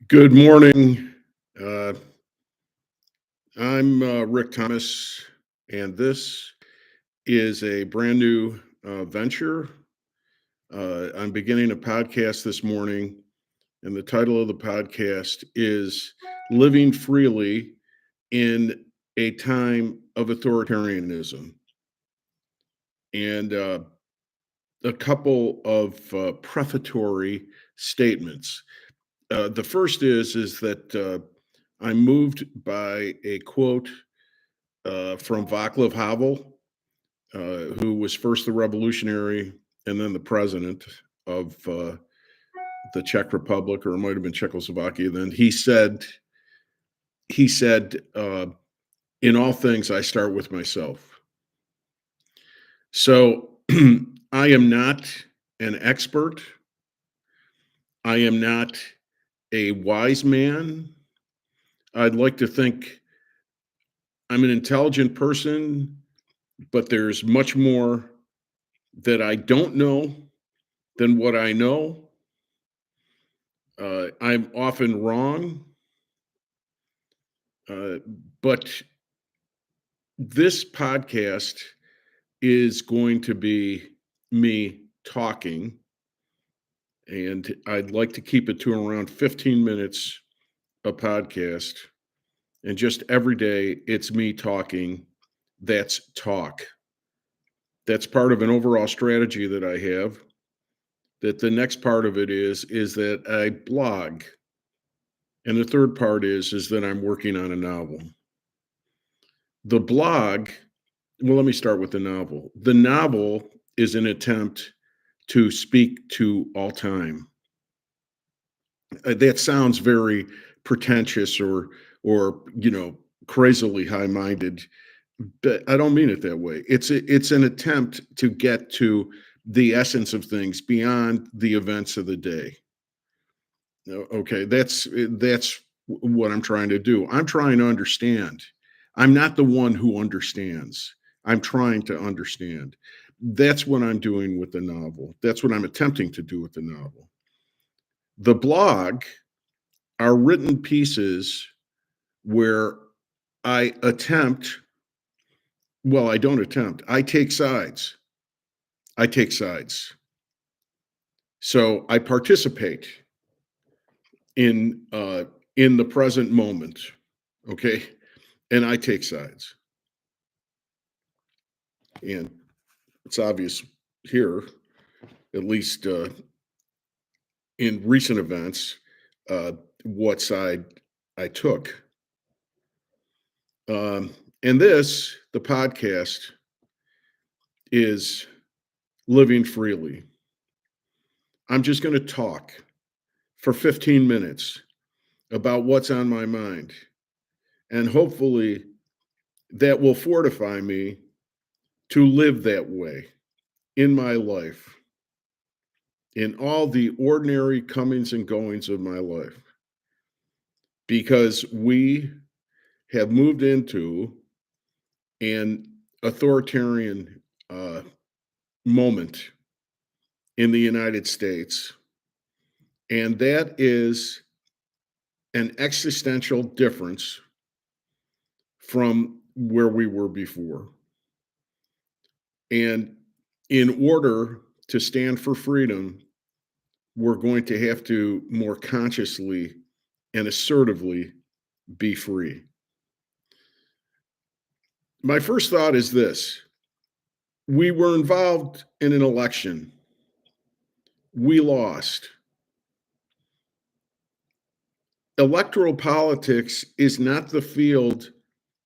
Good morning. Uh, I'm Rick Thomas, and this is a brand new venture. I'm beginning a podcast this morning, and the title of the podcast is Living Freely in a Time of Authoritarianism. And a couple of prefatory statements. The first is that I'm moved by a quote from Václav Havel, who was first the revolutionary and then the president of the Czech Republic, or it might have been Czechoslovakia. Then he said, "In all things, I start with myself." So I am not an expert. I am not a wise man. I'd like to think I'm an intelligent person, but there's much more that I don't know than what I know. I'm often wrong, uh, but this podcast is going to be me talking, and I'd like to keep it to around 15 minutes a podcast. And just every day, it's me talking. That's talk. That's part of an overall strategy that I have. That the next part of it is that I blog, and the third part is that I'm working on a novel. The blog, well, let me start with the novel. The novel is an attempt to speak to all time. That sounds very pretentious or crazily high-minded, but I don't mean it that way. It's an attempt to get to the essence of things beyond the events of the day. Okay, that's what I'm trying to do. I'm trying to understand. I'm not the one who understands. I'm trying to understand. That's what I'm doing with the novel. That's what I'm attempting to do with the novel. The blog are written pieces where I attempt, well, I don't attempt. I take sides. I take sides. So I participate in uh in the present moment. Okay? And I take sides. And it's obvious here, at least in recent events, uh, what side I took. And the podcast, is living freely. I'm just going to talk for 15 minutes about what's on my mind. And hopefully that will fortify me to live that way in my life, in all the ordinary comings and goings of my life, because we have moved into an authoritarian moment in the United States. And that is an existential difference from where we were before. And in order to stand for freedom, we're going to have to more consciously and assertively be free. My first thought is this: we were involved in an election, we lost. Electoral politics is not the field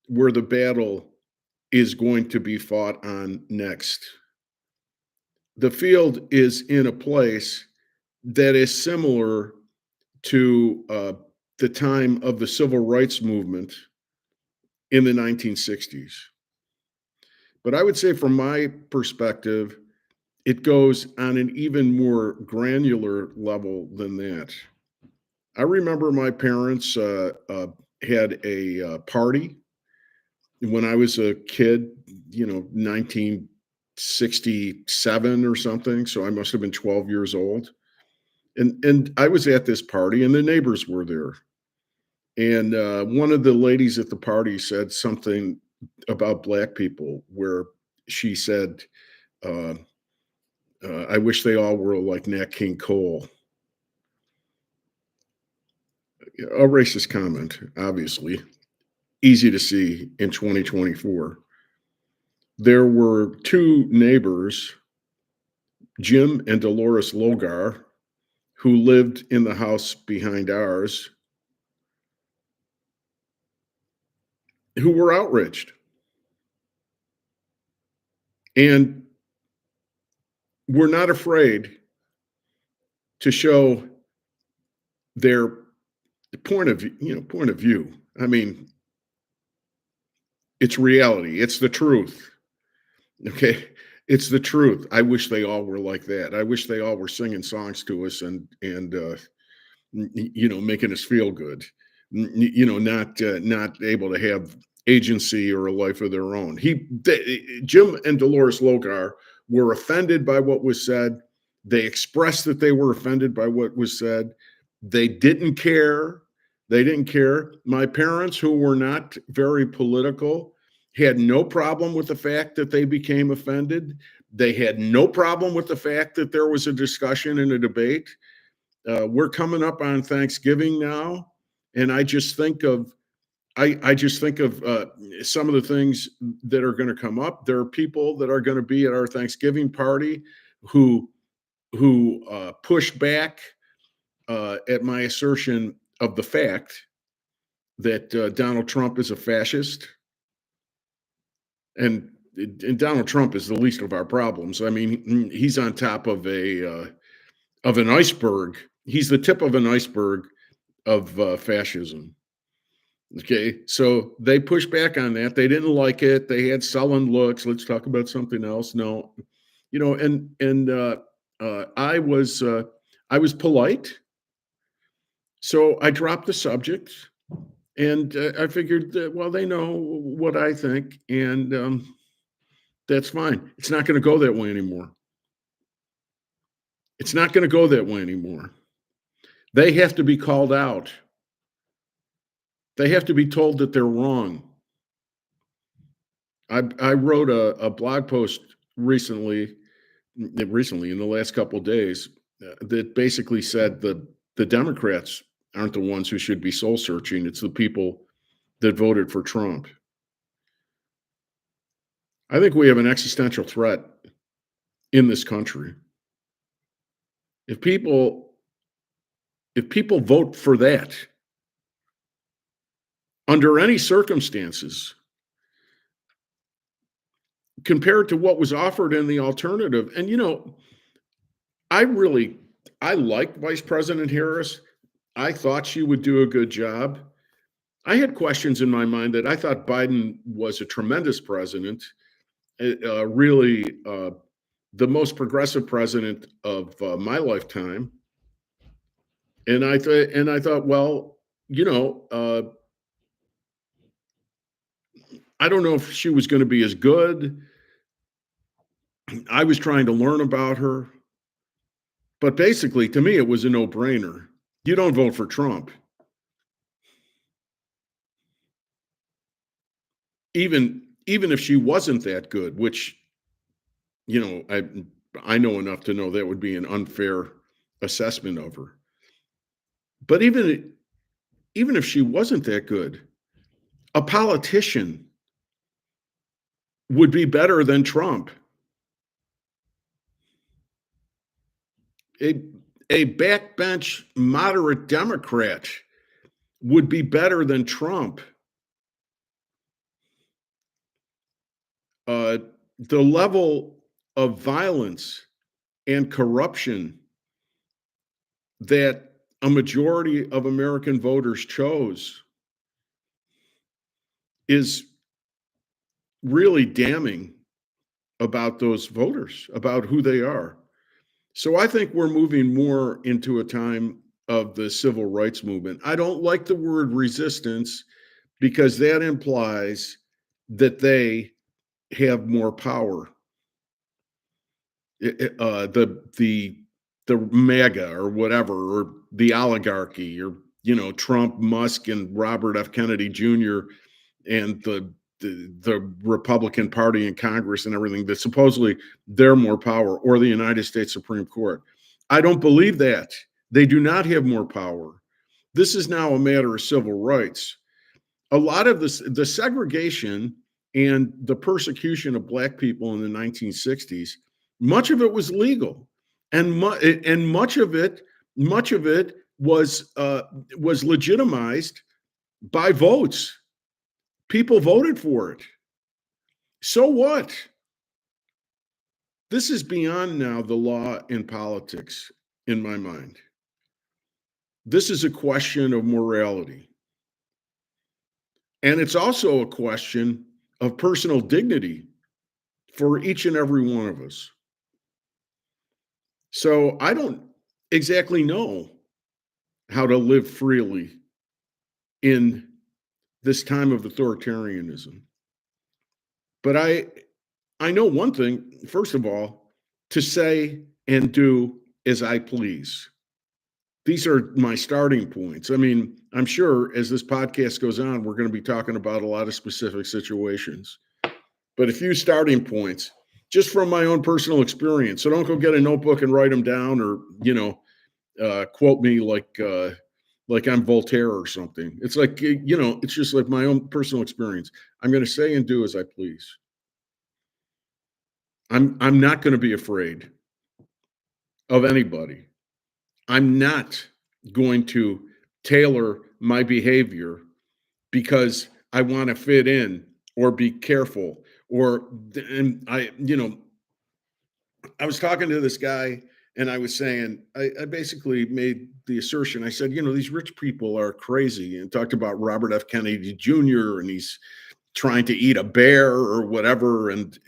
where the battle is going to be fought on next. The field is in a place that is similar to the time of the civil rights movement in the 1960s. But I would say, from my perspective, it goes on an even more granular level than that. I remember my parents had a party when I was a kid, 1967 or something. So I must have been 12 years old. And I was at this party, and the neighbors were there. And one of the ladies at the party said something about black people, where she said, uh, "I wish they all were like Nat King Cole." A racist comment, obviously, easy to see in 2024. There were two neighbors, Jim and Dolores Logar, who lived in the house behind ours, who were outraged. And were not afraid to show their point of view. I mean, it's reality. It's the truth. Okay. It's the truth. I wish they all were like that. I wish they all were singing songs to us and making us feel good. Not able to have agency or a life of their own. Jim and Dolores Logar were offended by what was said. They expressed that they were offended by what was said. They didn't care. They didn't care. My parents, who were not very political, had no problem with the fact that they became offended. They had no problem with the fact that there was a discussion and a debate. We're coming up on Thanksgiving now, and I just think of some of the things that are going to come up. There are people that are going to be at our Thanksgiving party who push back at my assertion of the fact that Donald Trump is a fascist, and Donald Trump is the least of our problems. I mean, he's on top of a of an iceberg. He's the tip of an iceberg of fascism. Okay, so they pushed back on that. They didn't like it. They had sullen looks. Let's talk about something else. No, I was polite, so I dropped the subject, and I figured that, well, they know what I think, and that's fine. It's not going to go that way anymore. It's not going to go that way anymore. They have to be called out. They have to be told that they're wrong. I wrote a blog post recently in the last couple of days that basically said the Democrats aren't the ones who should be soul searching. It's the people that voted for Trump. I think we have an existential threat in this country. If people vote for that under any circumstances, compared to what was offered in the alternative, and I really I like Vice President Harris. I thought she would do a good job. I had questions in my mind that I thought Biden was a tremendous president, really the most progressive president of my lifetime. And I thought, well, I don't know if she was going to be as good. I was trying to learn about her, but basically, to me, it was a no-brainer. You don't vote for Trump, even if she wasn't that good, which you know, I know enough to know that would be an unfair assessment of her. But even if she wasn't that good, a politician would be better than Trump. A a backbench moderate Democrat would be better than Trump. Uh, the level of violence and corruption that a majority of American voters chose is really damning about those voters, about who they are. So I think we're moving more into a time of the civil rights movement. I don't like the word resistance because that implies that they have more power. The the MAGA or whatever, or the oligarchy, or Trump, Musk, and Robert F. Kennedy Jr. and the Republican Party in Congress and everything, that supposedly they're more power, or the United States Supreme Court. I don't believe that. They do not have more power. This is now a matter of civil rights. A lot of this, the segregation and the persecution of black people in the 1960s, much of it was legal, and much of it was legitimized by votes. People voted for it. So what? This is beyond now the law in politics, in my mind. This is a question of morality. And it's also a question of personal dignity for each and every one of us. So I don't exactly know how to live freely in this time of authoritarianism. But I know one thing, first of all, to say and do as I please. These are my starting points. I mean, I'm sure as this podcast goes on, we're going to be talking about a lot of specific situations, but a few starting points just from my own personal experience. So don't go get a notebook and write them down, or, quote me like I'm Voltaire or something. It's like, it's just like my own personal experience. I'm going to say and do as I please. I'm not going to be afraid of anybody. I'm not going to tailor my behavior because I want to fit in or be careful, and I was talking to this guy, and I was saying, I basically made the assertion. I said, these rich people are crazy, and talked about Robert F. Kennedy Jr. and he's trying to eat a bear or whatever. And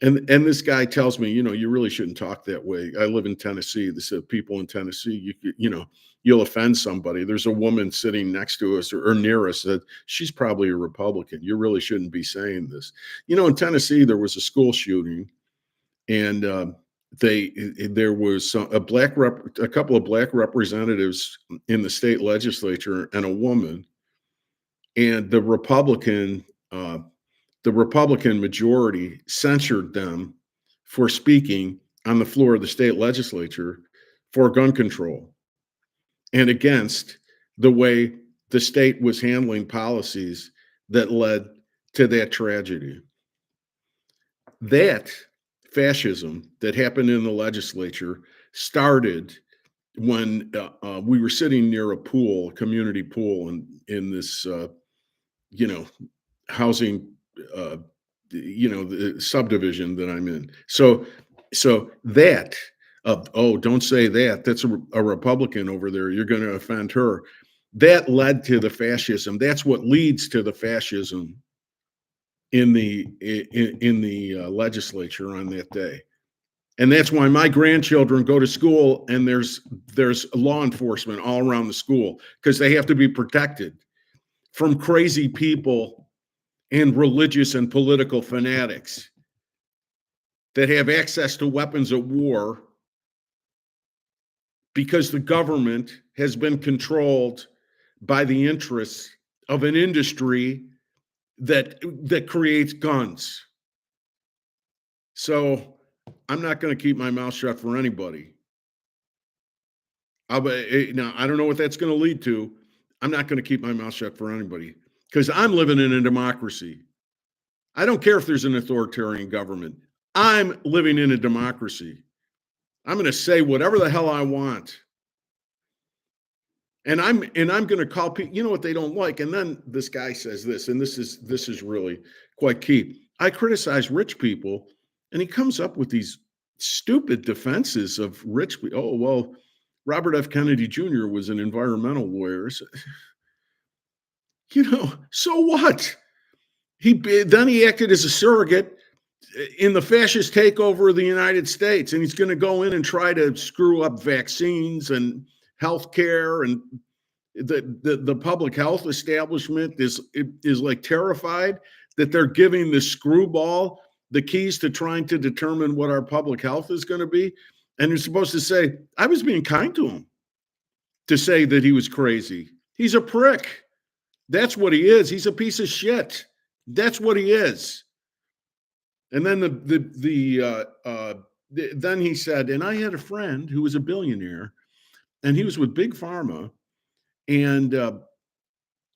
this guy tells me, you really shouldn't talk that way. I live in Tennessee. This people in Tennessee, you'll offend somebody. There's a woman sitting next to us or near us that she's probably a Republican. You really shouldn't be saying this. In Tennessee, there was a school shooting, and there was a couple of black representatives in the state legislature and a woman, and the Republican majority censured them for speaking on the floor of the state legislature for gun control and against the way the state was handling policies that led to that tragedy. That fascism that happened in the legislature started when we were sitting near a pool, a community pool, in this, housing, uh, the subdivision that I'm in. So that oh, don't say that. That's a Republican over there. You're going to offend her. That led to the fascism. That's what leads to the fascism in the legislature on that day. And that's why my grandchildren go to school, and there's law enforcement all around the school, because they have to be protected from crazy people and religious and political fanatics that have access to weapons of war, because the government has been controlled by the interests of an industry that creates guns. So I'm not going to keep my mouth shut for anybody. Now, I don't know what that's going to lead to. I'm not going to keep my mouth shut for anybody, because I'm living in a democracy. I don't care if there's an authoritarian government. I'm living in a democracy. I'm going to say whatever the hell I want. And I'm going to call people, what they don't like. And then this guy says this, and this is really quite key. I criticize rich people, and he comes up with these stupid defenses of rich people. Oh, well, Robert F. Kennedy Jr. was an environmental lawyer. So what? Then he acted as a surrogate in the fascist takeover of the United States, and he's going to go in and try to screw up vaccines and healthcare, and the public health establishment is like terrified that they're giving this screwball the keys to trying to determine what our public health is going to be. And you're supposed to say, I was being kind to him to say that he was crazy. He's a prick. That's what he is. He's a piece of shit. That's what he is. And then then he said, and I had a friend who was a billionaire, and he was with Big Pharma, and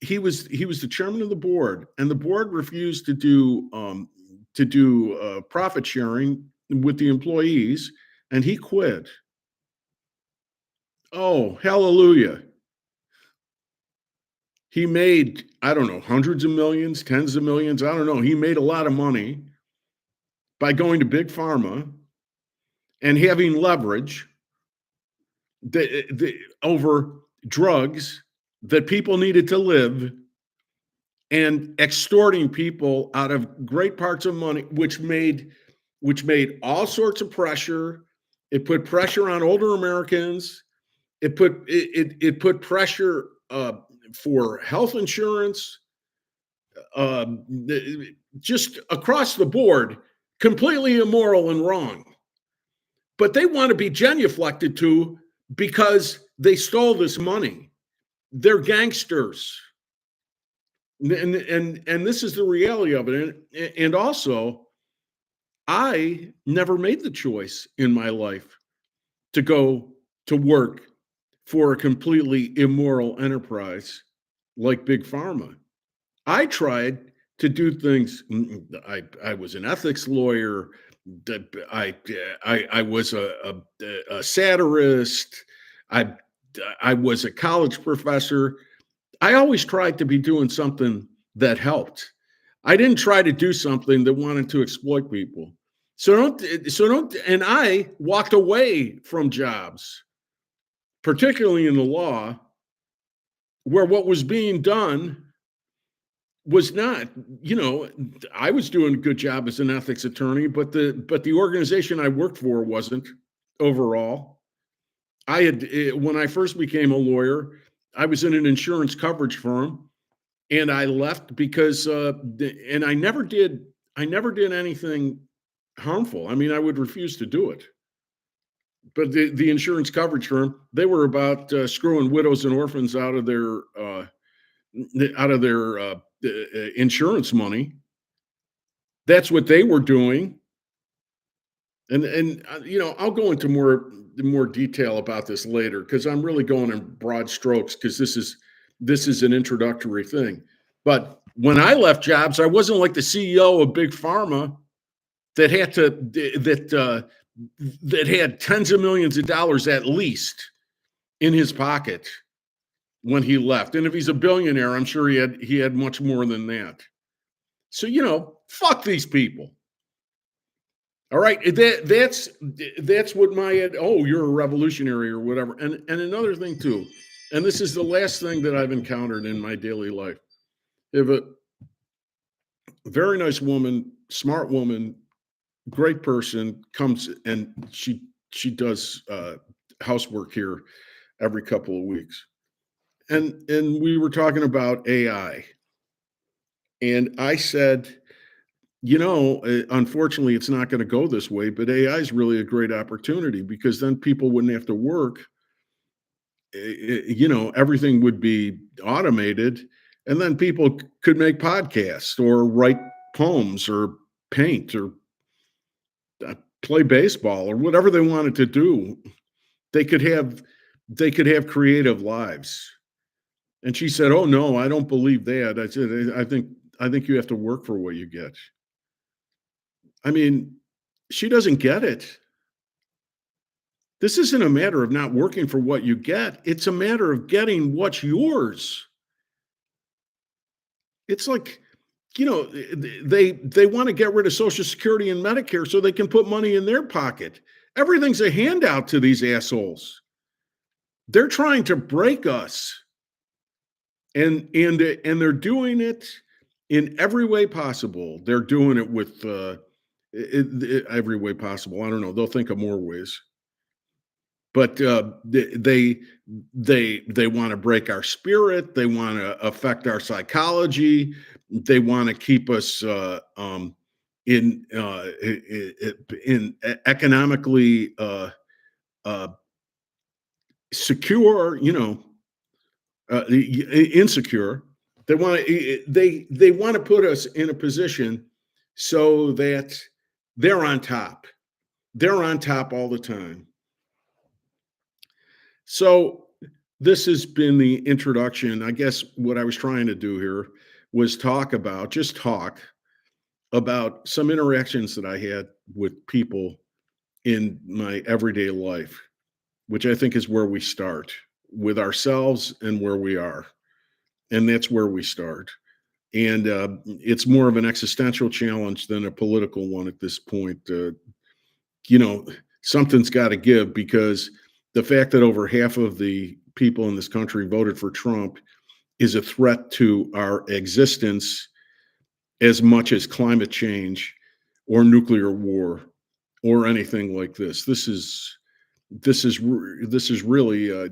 he was the chairman of the board, and the board refused to do profit sharing with the employees, and he quit. Oh, hallelujah! He made, I don't know, hundreds of millions, tens of millions. I don't know. He made a lot of money by going to Big Pharma and having leverage over drugs that people needed to live, and extorting people out of great parts of money, which made all sorts of pressure. It put pressure on older Americans. It put pressure for health insurance, just across the board, completely immoral and wrong. But they want to be genuflected to because they stole this money. They're gangsters. And this is the reality of it. And also, I never made the choice in my life to go to work for a completely immoral enterprise like Big Pharma. I tried to do things. I was an ethics lawyer. I was a satirist. I I was a college professor. I always tried to be doing something that helped. I didn't try to do something that wanted to exploit people. So don't, and I walked away from jobs, particularly in the law, where what was being done was not, you know, I was doing a good job as an ethics attorney, but the organization I worked for wasn't overall. I had when I first became a lawyer, I was in an insurance coverage firm, and I left because and I never did anything harmful. I mean, I would refuse to do it. But the insurance coverage firm, they were about screwing widows and orphans out of their insurance money. That's what they were doing. And I'll go into more detail about this later, because I'm really going in broad strokes, because this is an introductory thing. But when I left jobs, I wasn't like the CEO of Big Pharma that had to that had tens of millions of dollars at least in his pocket when he left. And if he's a billionaire, I'm sure he had much more than that. So fuck these people. All right, that's what you're a revolutionary or whatever. And another thing too, and this is the last thing that I've encountered in my daily life. If a very nice woman, smart woman, great person comes, and she does housework here every couple of weeks, and we were talking about AI, and I said, unfortunately, it's not going to go this way, but AI is really a great opportunity, because then people wouldn't have to work. Everything would be automated, and then people could make podcasts or write poems or paint or play baseball or whatever they wanted to do. They could have creative lives. And she said, "Oh no, I don't believe that." I said, "I think you have to work for what you get." I mean, she doesn't get it. This isn't a matter of not working for what you get. It's a matter of getting what's yours. It's like, they want to get rid of Social Security and Medicare so they can put money in their pocket. Everything's a handout to these assholes. They're trying to break us. And they're doing it in every way possible. They're doing it with every way possible. I don't know. They'll think of more ways. But they want to break our spirit. They want to affect our psychology. They want to keep us in economically uh, secure, insecure. They want to put us in a position so that they're on top. They're on top all the time. So this has been the introduction. I guess what I was trying to do here was talk about some interactions that I had with people in my everyday life, which I think is where we start with ourselves and where we are. And that's where we start. And it's more of an existential challenge than a political one at this point. You know, something's got to give, because the fact that over half of the people in this country voted for Trump is a threat to our existence as much as climate change or nuclear war or anything like this. This is really a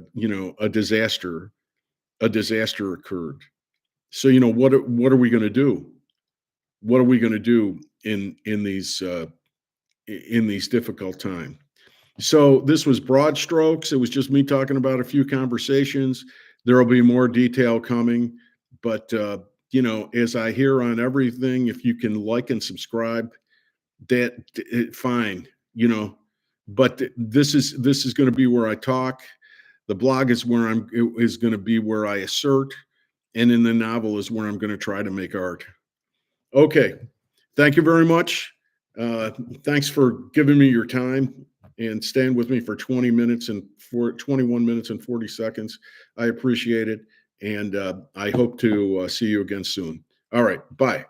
disaster. A disaster occurred. So what are we going to do? What are we going to do in these difficult times? So this was broad strokes. It was just me talking about a few conversations. There will be more detail coming, but as I hear on everything, if you can like and subscribe, fine. But this is going to be where I talk. The blog is going to be where I assert, and in the novel is where I'm going to try to make art. Okay, thank you very much. Uh, Thanks for giving me your time and staying with me for 21 minutes and 40 seconds. I appreciate it. And I hope to see you again soon. All right. Bye.